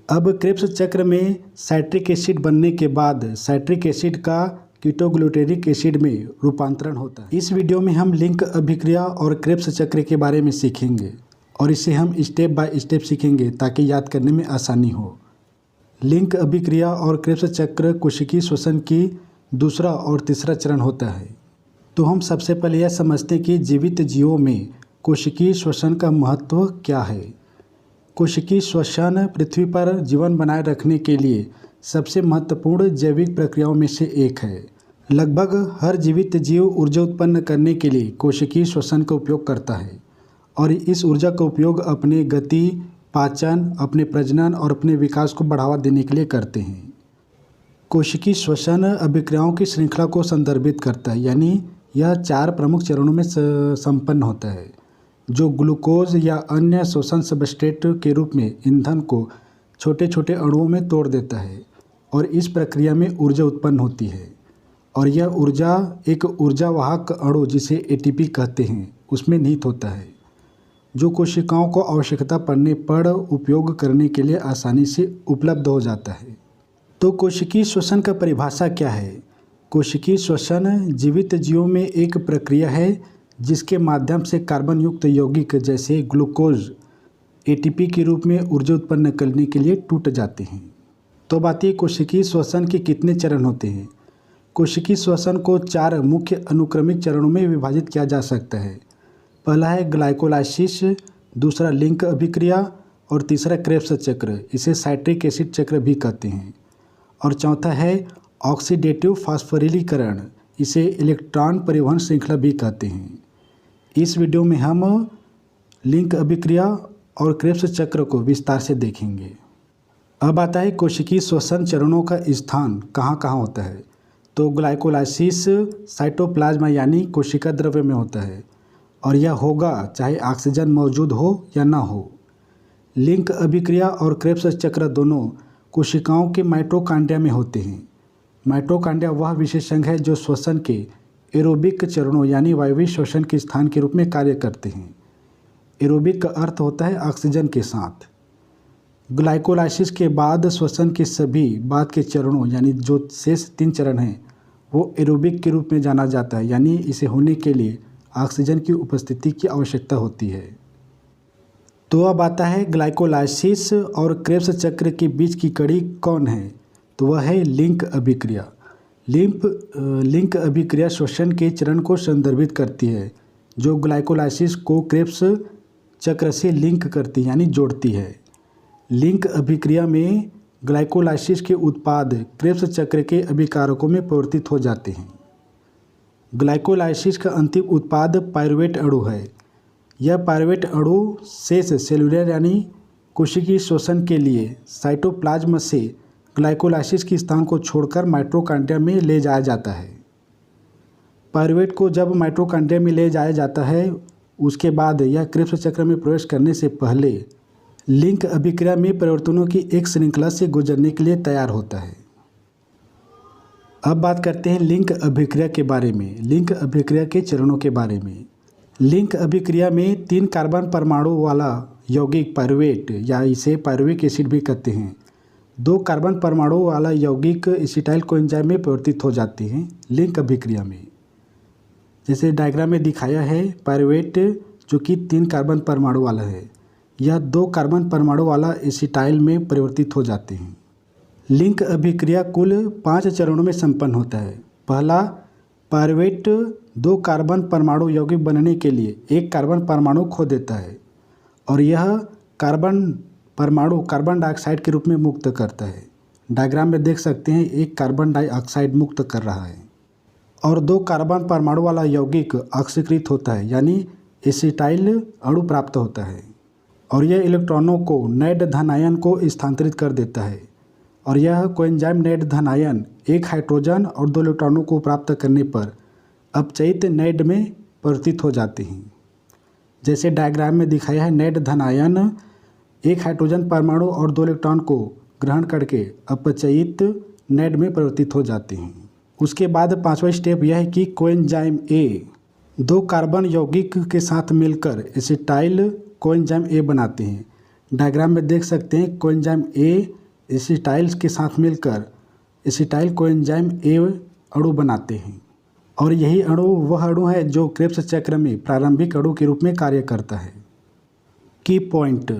अब क्रेब्स चक्र में साइट्रिक एसिड बनने के बाद साइट्रिक एसिड का कीटोग्लूटेरिक एसिड में रूपांतरण होता है। इस वीडियो में हम लिंक अभिक्रिया और क्रेब्स चक्र के बारे में सीखेंगे और इसे हम स्टेप बाय स्टेप सीखेंगे ताकि याद करने में आसानी हो। लिंक अभिक्रिया और क्रेब्स चक्र कोशिकीय श्वसन की दूसरा और तीसरा चरण होता है। तो हम सबसे पहले यह समझते हैं कि जीवित जीवों में कोशिकीय श्वसन का महत्व क्या है। कोशिकीय श्वसन पृथ्वी पर जीवन बनाए रखने के लिए सबसे महत्वपूर्ण जैविक प्रक्रियाओं में से एक है। लगभग हर जीवित जीव ऊर्जा उत्पन्न करने के लिए कोशिकीय श्वसन का उपयोग करता है और इस ऊर्जा का उपयोग अपने गति, पाचन, अपने प्रजनन और अपने विकास को बढ़ावा देने के लिए करते हैं। कोशिकीय श्वसन अभिक्रियाओं की श्रृंखला को संदर्भित करता है, यानी यह 4 प्रमुख चरणों में संपन्न होता है, जो ग्लूकोज या अन्य श्वसन सबस्ट्रेट के रूप में ईंधन को छोटे छोटे अणुओं में तोड़ देता है और इस प्रक्रिया में ऊर्जा उत्पन्न होती है और यह ऊर्जा एक ऊर्जावाहक अणु जिसे एटीपी कहते हैं उसमें निहित होता है, जो कोशिकाओं को आवश्यकता पड़ने पर उपयोग करने के लिए आसानी से उपलब्ध हो जाता है। तो कोशिकीय श्वसन का परिभाषा क्या है? कोशिकीय श्वसन जीवित जीवों में एक प्रक्रिया है जिसके माध्यम से कार्बन युक्त यौगिक जैसे ग्लूकोज एटीपी के रूप में ऊर्जा उत्पन्न करने के लिए टूट जाते हैं। तो बात ये कोशिकीय श्वसन के कितने चरण होते हैं? कोशिकीय श्वसन को 4 मुख्य अनुक्रमिक चरणों में विभाजित किया जा सकता है। पहला है ग्लाइकोलाइसिस, दूसरा लिंक अभिक्रिया और तीसरा क्रेब्स चक्र, इसे साइट्रिक एसिड चक्र भी कहते हैं, और चौथा है ऑक्सीडेटिव फास्फोरिलीकरण, इसे इलेक्ट्रॉन परिवहन श्रृंखला भी कहते हैं। इस वीडियो में हम लिंक अभिक्रिया और क्रेब्स चक्र को विस्तार से देखेंगे। अब आता है कोशिकीय श्वसन चरणों का स्थान कहाँ कहाँ होता है। तो ग्लाइकोलाइसिस साइटोप्लाज्मा यानी कोशिका द्रव्य में होता है और यह होगा चाहे ऑक्सीजन मौजूद हो या ना हो। लिंक अभिक्रिया और क्रेब्स चक्र दोनों कोशिकाओं के माइटोकॉन्ड्रिया में होते हैं। माइटोकॉन्ड्रिया वह विशेष अंग है जो श्वसन के एरोबिक चरणों यानी वायवीय श्वसन के स्थान के रूप में कार्य करते हैं। एरोबिक का अर्थ होता है ऑक्सीजन के साथ। ग्लाइकोलाइसिस के बाद श्वसन के सभी बाद के चरणों यानी जो शेष 3 चरण हैं वो एरोबिक के रूप में जाना जाता है, यानी इसे होने के लिए ऑक्सीजन की उपस्थिति की आवश्यकता होती है। तो अब आता है ग्लाइकोलाइसिस और क्रेब्स चक्र के बीच की कड़ी कौन है? तो वह है लिंक अभिक्रिया। लिंक अभिक्रिया श्वसन के चरण को संदर्भित करती है जो ग्लाइकोलाइसिस को क्रेब्स चक्र से लिंक करती है यानी जोड़ती है। लिंक अभिक्रिया में ग्लाइकोलाइसिस के उत्पाद क्रेब्स चक्र के अभिकारकों में परिवर्तित हो जाते हैं। ग्लाइकोलाइसिस का अंतिम उत्पाद पायरुवेट अणु है। यह पायरुवेट अणु शेष सेलुलर यानी कोशिकीय श्वसन के लिए साइटोप्लाज्म से ग्लाइकोलाइसिस के स्थान को छोड़कर माइटोकॉन्ड्रिया में ले जाया जाता है। पायरुवेट को जब माइटोकॉन्ड्रिया में ले जाया जाता है उसके बाद यह क्रेब्स चक्र में प्रवेश करने से पहले लिंक अभिक्रिया में परिवर्तनों की एक श्रृंखला से गुजरने के लिए तैयार होता है। अब बात करते हैं लिंक अभिक्रिया के बारे में, लिंक अभिक्रिया के चरणों के बारे में। लिंक अभिक्रिया में 3 कार्बन परमाणु वाला यौगिक पायरुवेट या इसे पायरुविक एसिड भी कहते हैं 2 कार्बन परमाणु वाला यौगिक एसिटाइल कोएंजाइम में परिवर्तित हो जाते हैं लिंक अभिक्रिया में। जैसे डायग्राम में दिखाया है, पायरुवेट जो कि 3 कार्बन परमाणु वाला है, यह 2 कार्बन परमाणु वाला एसिटाइल में परिवर्तित हो जाते हैं। लिंक अभिक्रिया कुल 5 चरणों में संपन्न होता है। पहला, पायरुवेट 2 कार्बन परमाणु यौगिक बनने के लिए 1 कार्बन परमाणु खो देता है और यह कार्बन परमाणु कार्बन डाइऑक्साइड के रूप में मुक्त करता है। डायग्राम में देख सकते हैं 1 कार्बन डाइऑक्साइड मुक्त कर रहा है और 2 कार्बन परमाणु वाला यौगिक ऑक्सीकृत होता है यानी एसिटाइल अणु प्राप्त होता है और यह इलेक्ट्रॉनों को नेड धन आयन को स्थानांतरित कर देता है और यह कोएंजाइम नेड धन आयन 1 हाइड्रोजन और 2 इलेक्ट्रॉनों को प्राप्त करने पर अपचयित नेड में परिवर्तित हो जाते हैं। जैसे डायग्राम में दिखाया है, नेड धन आयन 1 हाइड्रोजन परमाणु और 2 इलेक्ट्रॉन को ग्रहण करके अपचयित नेड में परिवर्तित हो जाते हैं। उसके बाद 5वां स्टेप यह है कि कोएंजाइम ए 2 कार्बन यौगिक के साथ मिलकर एसिटाइल कोएंजाइम ए बनाते हैं। डायग्राम में देख सकते हैं कोएंजाइम ए एसिटाइल के साथ मिलकर एसिटाइल कोएंजाइम ए अणु बनाते हैं और यही अणु वह अणु है जो क्रेब्स चक्र में प्रारंभिक अणु के रूप में कार्य करता है। की पॉइंट,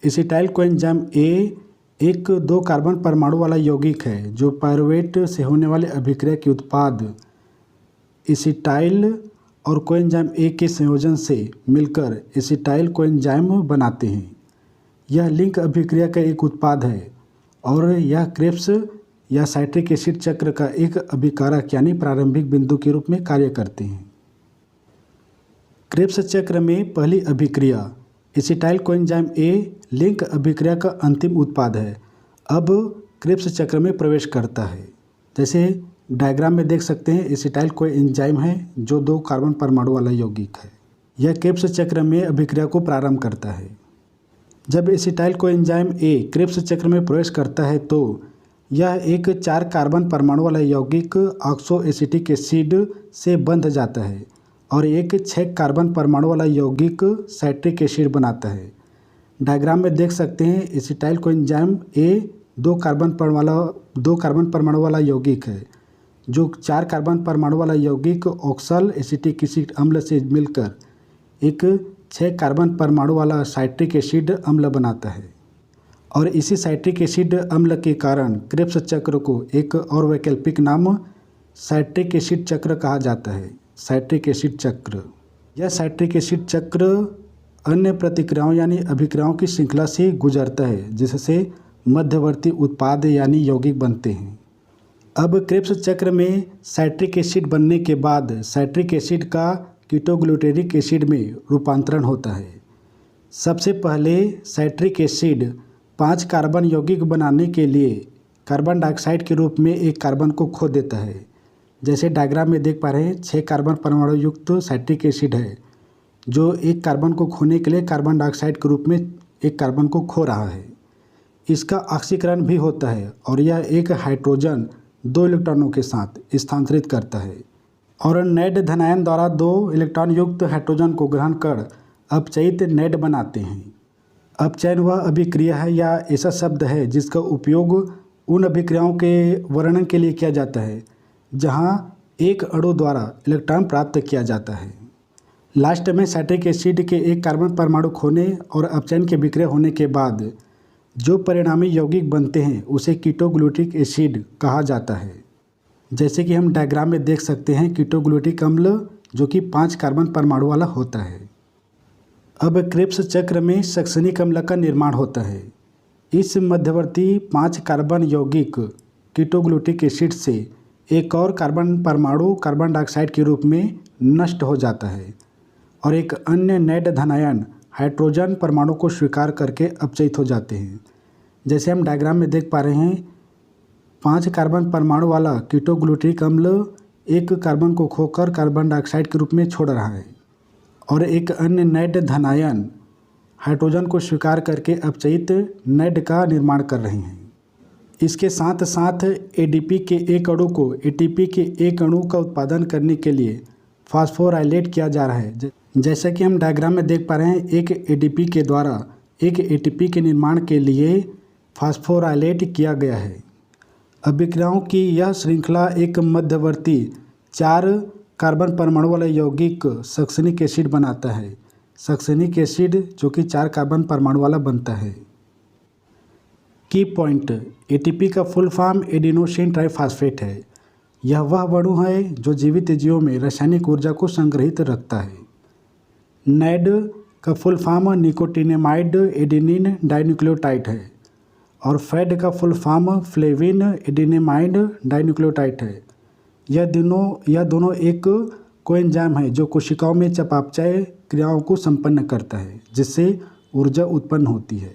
एसिटाइल कोएंजाइम ए एक 2 कार्बन परमाणु वाला यौगिक है जो पायरुवेट से होने वाले अभिक्रिया के उत्पाद एसिटाइल और कोएंजाइम ए के संयोजन से मिलकर एसिटाइल कोएंजाइम बनाते हैं। यह लिंक अभिक्रिया का एक उत्पाद है और यह क्रेब्स या साइट्रिक एसिड चक्र का एक अभिकारक यानी प्रारंभिक बिंदु के रूप में कार्य करते हैं। क्रेब्स चक्र में पहली अभिक्रिया एसिटाइल कोएंजाइम ए लिंक अभिक्रिया का अंतिम उत्पाद है। अब क्रेब्स चक्र में प्रवेश करता है। जैसे डायग्राम में देख सकते हैं एसिटाइल कोएंजाइम है जो 2 कार्बन परमाणु वाला यौगिक है। यह क्रेब्स चक्र में अभिक्रिया को प्रारंभ करता है। जब एसिटाइल कोएंजाइम ए क्रेब्स चक्र में प्रवेश करता है तो यह एक 4 कार्बन परमाणु वाला यौगिक ऑक्सो एसिटिक एसिड से बंध जाता है और एक 6 कार्बन परमाणु वाला यौगिक साइट्रिक एसिड बनाता है। डायग्राम में देख सकते हैं एसिटाइल कोएंजाइम ए 2 कार्बन परमाणु वाला यौगिक है जो 4 कार्बन परमाणु वाला यौगिक ऑक्सल एसिटिक एसिड अम्ल से मिलकर एक 6 कार्बन परमाणु वाला साइट्रिक एसिड अम्ल बनाता है और इसी साइट्रिक एसिड अम्ल के कारण क्रेब्स चक्र को एक और वैकल्पिक नाम साइट्रिक एसिड चक्र कहा जाता है। साइट्रिक एसिड चक्र, यह साइट्रिक एसिड चक्र अन्य प्रतिक्रियाओं यानी अभिक्रियाओं की श्रृंखला से गुजरता है जिससे मध्यवर्ती उत्पाद यानी यौगिक बनते हैं। अब क्रेब्स चक्र में साइट्रिक एसिड बनने के बाद साइट्रिक एसिड का कीटोग्लूटेरिक एसिड में रूपांतरण होता है। सबसे पहले साइट्रिक एसिड 5 कार्बन यौगिक बनाने के लिए कार्बन डाइऑक्साइड के रूप में एक कार्बन को खो देता है। जैसे डायग्राम में देख पा रहे हैं 6 कार्बन परमाणु युक्त साइट्रिक एसिड है जो एक कार्बन को खोने के लिए कार्बन डाइऑक्साइड के रूप में एक कार्बन को खो रहा है। इसका ऑक्सीकरण भी होता है और यह एक हाइड्रोजन 2 इलेक्ट्रॉनों के साथ स्थानांतरित करता है और नेड धनायन द्वारा 2 इलेक्ट्रॉन युक्त हाइड्रोजन को ग्रहण कर अपचयित नेड बनाते हैं। अपचयन वह अभिक्रिया है या ऐसा शब्द है जिसका उपयोग उन अभिक्रियाओं के वर्णन के लिए किया जाता है जहां एक अणु द्वारा इलेक्ट्रॉन प्राप्त किया जाता है। लास्ट में साइट्रिक एसिड के एक कार्बन परमाणु खोने और अपचयन के विक्रिया होने के बाद जो परिणामी यौगिक बनते हैं उसे कीटोग्लूटिक एसिड कहा जाता है। जैसे कि हम डायग्राम में देख सकते हैं कीटोग्लूटिक अम्ल जो कि 5 कार्बन परमाणु वाला होता है। अब क्रेब्स चक्र में सक्सेनिक अम्ल का निर्माण होता है। इस मध्यवर्ती 5 कार्बन यौगिक कीटोग्लूटिक एसिड से एक और कार्बन परमाणु कार्बन डाइऑक्साइड के रूप में नष्ट हो जाता है और एक अन्य नेड धनायन हाइड्रोजन परमाणु को स्वीकार करके अपचयित हो जाते हैं। जैसे हम डायग्राम में देख पा रहे हैं 5 कार्बन परमाणु वाला कीटोग्लूटिक अम्ल एक कार्बन को खोकर कार्बन डाइऑक्साइड के रूप में छोड़ रहा है और एक अन्य नेड धनायन हाइड्रोजन को स्वीकार करके अपचयित नेड का निर्माण कर रहे हैं। इसके साथ साथ एडीपी के एक अणु को एटीपी के एक अणु का उत्पादन करने के लिए फास्फोराइलेट किया जा रहा है। जैसा कि हम डायग्राम में देख पा रहे हैं एक एडीपी के द्वारा एक एटीपी के निर्माण के लिए फास्फोराइलेट किया गया है। अभिक्रियाओं की यह श्रृंखला एक मध्यवर्ती 4 कार्बन परमाणु वाला यौगिक सक्सेनिक एसिड बनाता है। सक्सेनिक एसिड जो कि 4 कार्बन परमाणु वाला बनता है। की पॉइंट, एटीपी का फुल फॉर्म एडिनोसिन ट्राइफॉस्फेट है। यह वह अणु है जो जीवित जीवों में रासायनिक ऊर्जा को संग्रहित रखता है। नेड का full form nicotinamide adenine dinucleotide है और फैड का फुल फॉर्म फ्लेविन एडेनिमाइड डाइन्यूक्लियोटाइड है। यह दोनों एक कोएंजाइम है जो कोशिकाओं में चयापचय क्रियाओं को संपन्न करता है जिससे ऊर्जा उत्पन्न होती है।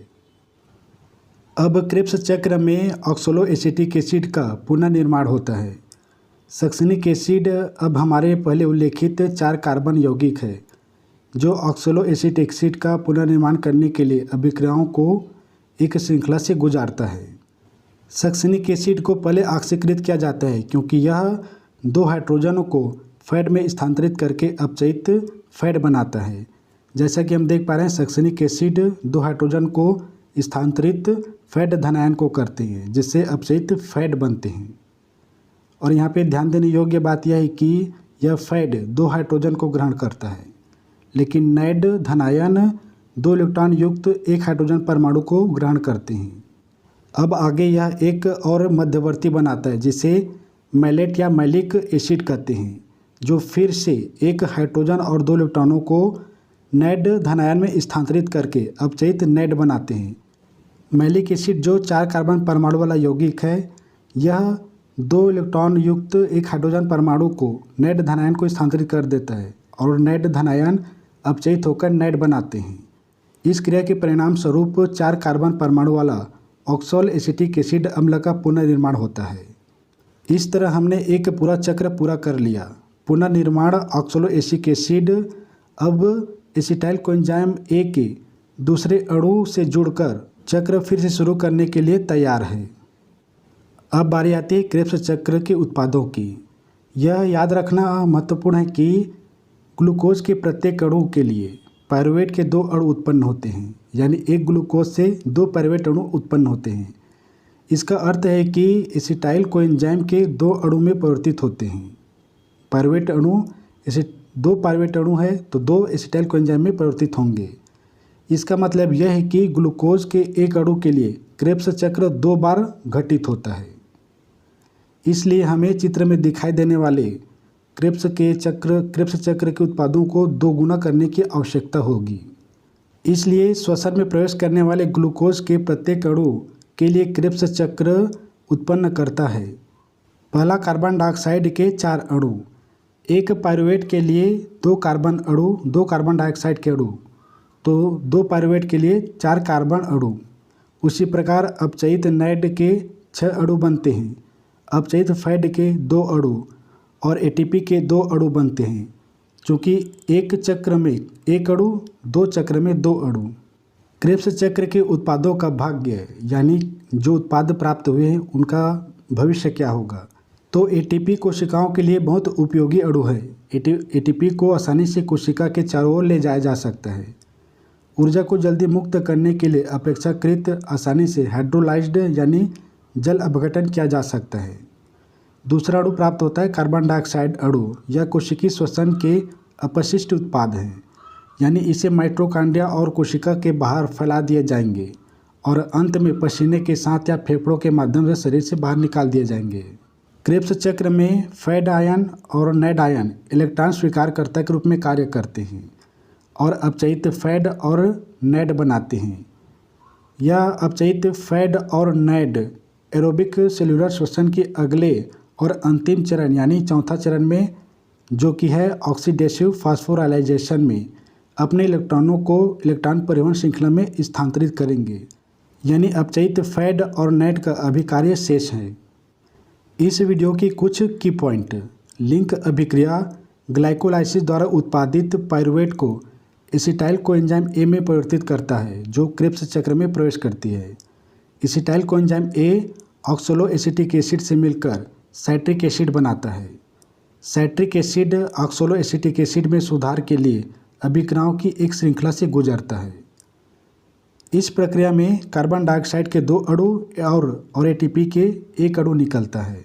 अब क्रेब्स चक्र में ऑक्सलो एसिटिक एसिड का पुनर्निर्माण होता है। सक्सेनिक एसिड अब हमारे पहले उल्लेखित 4 कार्बन यौगिक है जो ऑक्सलो एसिटिक एसिड का पुनर्निर्माण करने के लिए अभिक्रियाओं को एक श्रृंखला से गुजारता है। सक्सेनिक एसिड को पहले ऑक्सीकृत किया जाता है क्योंकि यह 2 हाइड्रोजनों को फैड में स्थानांतरित करके अपचयित फैड बनाता है। जैसा कि हम देख पा रहे हैं सक्सेनिक एसिड 2 हाइड्रोजन को स्थानांतरित फैड धनायन को करते हैं, जिससे अपचयित फैड बनते हैं। और यहाँ पे ध्यान देने योग्य बात यह है कि यह फैड 2 हाइड्रोजन को ग्रहण करता है, लेकिन नैड धनायन 2 इलेक्ट्रॉन युक्त 1 हाइड्रोजन परमाणु को ग्रहण करते हैं। अब आगे यह एक और मध्यवर्ती बनाता है, जिसे मैलेट या मैलिक एसिड कहते हैं, जो फिर से 1 हाइड्रोजन और 2 इलेक्ट्रॉनों को नैड धनायन में स्थानांतरित करके अपचयित नैड बनाते हैं। मैलिक एसिड जो 4 कार्बन परमाणु वाला यौगिक है, यह 2 इलेक्ट्रॉन युक्त 1 हाइड्रोजन परमाणु को नैड धनायन को स्थानांतरित कर देता है और नैड धनायन अपचयित होकर नैड बनाते हैं। इस क्रिया के परिणाम स्वरूप 4 कार्बन परमाणु वाला ऑक्सो एसिटिक एसिड अम्ल का पुनर्निर्माण होता है। इस तरह हमने एक पूरा चक्र पूरा कर लिया। पुनर्निर्माण ऑक्सो एसिटिक एसिड अब एसिटाइल कोएंजाइम ए के दूसरे अणु से जुड़कर चक्र फिर से शुरू करने के लिए तैयार है। अब बारी आती है क्रेब्स चक्र के उत्पादों की। यह याद रखना महत्वपूर्ण है कि ग्लूकोज के प्रत्येक अणु के लिए पायरुवेट के 2 अणु उत्पन्न होते हैं, यानी एक ग्लूकोज से 2 पायरुवेट अणु उत्पन्न होते हैं। इसका अर्थ है कि एसिटाइल कोएंजाइम के 2 अणु में परिवर्तित होते हैं। पायरुवेट अणु 2 पायरुवेट अणु है तो 2 एसिटाइल कोएंजाइम में परिवर्तित होंगे। इसका मतलब यह है कि ग्लूकोज के एक अणु के लिए क्रेब्स चक्र 2 बार घटित होता है। इसलिए हमें चित्र में दिखाई देने वाले क्रेब्स चक्र के उत्पादों को 2 गुना करने की आवश्यकता होगी। इसलिए श्वसन में प्रवेश करने वाले ग्लूकोज के प्रत्येक अणु के लिए क्रेब्स चक्र उत्पन्न करता है। पहला कार्बन डाइऑक्साइड के 4 अणु, एक पायरुवेट के लिए 2 कार्बन अणु, 2 कार्बन डाइऑक्साइड के अणु, तो 2 पायरुवेट के लिए 4 कार्बन अणु। उसी प्रकार अपचयित नैड के 6 अणु बनते हैं। अपचयित फैड के 2 अणु और एटीपी के 2 अणु बनते हैं, चूँकि एक चक्र में 1 अणु, 2 चक्र में 2 अणु। क्रेब्स चक्र के उत्पादों का भाग्य, यानी जो उत्पाद प्राप्त हुए हैं उनका भविष्य क्या होगा। तो एटीपी कोशिकाओं के लिए बहुत उपयोगी अणु है। एटीपी को आसानी से कोशिका के चारों ओर ले जाया जा सकता है। ऊर्जा को जल्दी मुक्त करने के लिए अपेक्षाकृत आसानी से हाइड्रोलाइज्ड यानी जल अपघटन किया जा सकता है। दूसरा अणु प्राप्त होता है कार्बन डाइऑक्साइड अणु। यह कोशिकीय श्वसन के अपशिष्ट उत्पाद हैं, यानी इसे माइटोकॉन्ड्रिया और कोशिका के बाहर फैला दिए जाएंगे और अंत में पसीने के साथ या फेफड़ों के माध्यम से शरीर से बाहर निकाल दिए जाएंगे। क्रेब्स चक्र में फैड आयन और नैड आयन इलेक्ट्रॉन स्वीकारकर्ता के रूप में कार्य करते हैं और अपचयित फैड और नैड बनाते हैं। यह अपचयित फैड और नैड एरोबिक सेलुलर श्वसन के अगले और अंतिम चरण यानी चौथा चरण में, जो कि है ऑक्सीडेटिव फास्फोराइलेशन में, अपने इलेक्ट्रॉनों को इलेक्ट्रॉन परिवहन श्रृंखला में स्थानांतरित करेंगे। यानी अपचयित फैड और नैड का अभिकार्य शेष है। इस वीडियो की कुछ की पॉइंट। लिंक अभिक्रिया ग्लाइकोलाइसिस द्वारा उत्पादित पायरुवेट को एसिटाइल कोएंजाइम ए में परिवर्तित करता है, जो क्रेब्स चक्र में प्रवेश करती है। Acetyl coenzyme A oxo acetic acid से मिलकर साइट्रिक एसिड बनाता है। Citric acid oxo acetic acid में सुधार के लिए अभिक्रियाओं की एक श्रृंखला से गुजरता है। इस प्रक्रिया में कार्बन डाइऑक्साइड के 2 अणु और एटीपी के 1 अणु निकलता है।